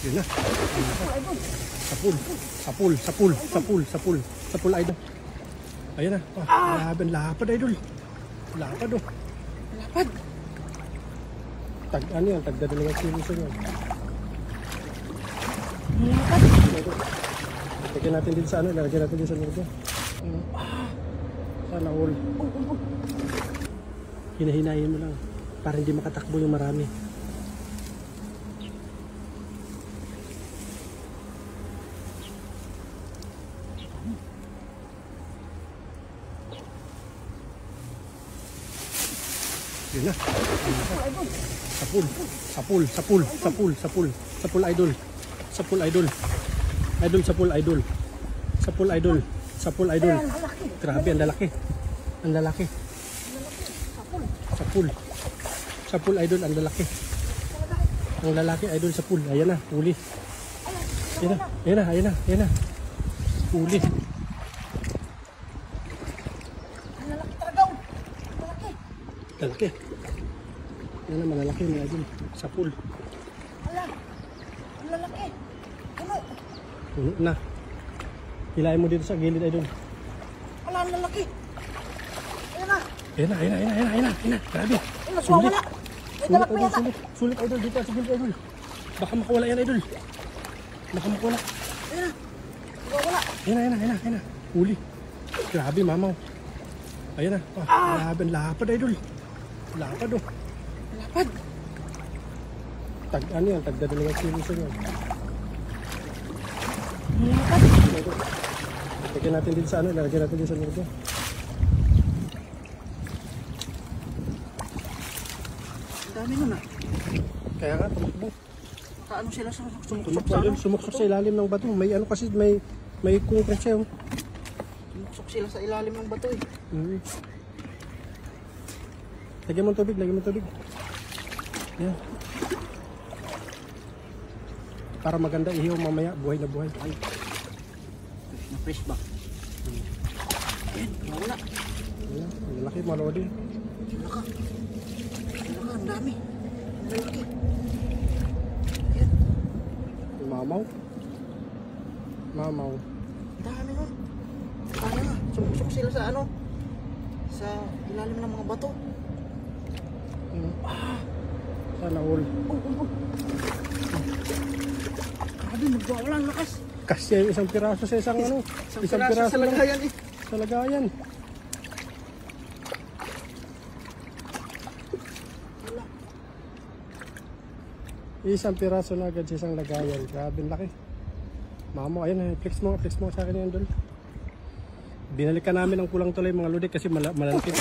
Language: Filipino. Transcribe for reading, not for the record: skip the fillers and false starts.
Yun na. Sapul idol. Ayan na. Lapad idol. Lapad oh. Lapad. Ano yan? Tagdadalawang kilo sa yan. Lapad. Lagyan natin din sa ano. Lagyan natin din sa loob. Sana all. Hinahinayin mo lang. Para hindi makatakbo yung marami. Yun na. Sapul idol. Sapul idol. Grabe, ang lalaki. Sapul idol, ang lalaki. Ang lalaki idol sapul. Ayan na, huli. Ayan na. Huli. Lalaki. Yan na, malalaki mga idol. Sapul. Ang lalaki. Puno na. Hilahin mo dito sa gilid idol. Ang lalaki. Ayan na. Grabe. Sulit. Sulit idol. Dito sa gilid idol. Baka makawala yan idol. Makawala. Ayan na. Huli. Grabe mamaw. Ayan na. Grabe. Lapad idol. Lapad oh. Lapad. Ano yan? Tagdadalawang kilo sa yan. Lapad. Lagyan natin din sa ano. Lagyan natin din sa loob. Ang dami nun ah. Kaya nga, tumakbo. Kaano sila sa Sumuksok sa ano? Sumuksok sa ilalim ng bato. May ano kasi, may concrete siya. Sumuksok sila sa ilalim ng bato eh. Lagyan mo tubig. Yan. Para maganda ihiw mamaya, buhay na buhay. Ay. Na-fresh ba? Ayan, wala. Ayan, malaki, malodi. Laka, ang dami. Ang lalaki. Ayan, Mamaw. ang dami nun. Kaya nga, sumuksok sila sa ano? Sa ilalim ng mga bato. Sana all. Grabe, magwawala ang lakas. Kasi isang piraso sa isang ano. Isang piraso sa lang. lagayan eh. Sa lagayan. Wala. Isang piraso na agad sa isang lagayan. Grabe laki. Mamo, ayun, flex mo sa akin yan doon. Binalikan namin ang kulang tuloy mga lodi kasi malalaki.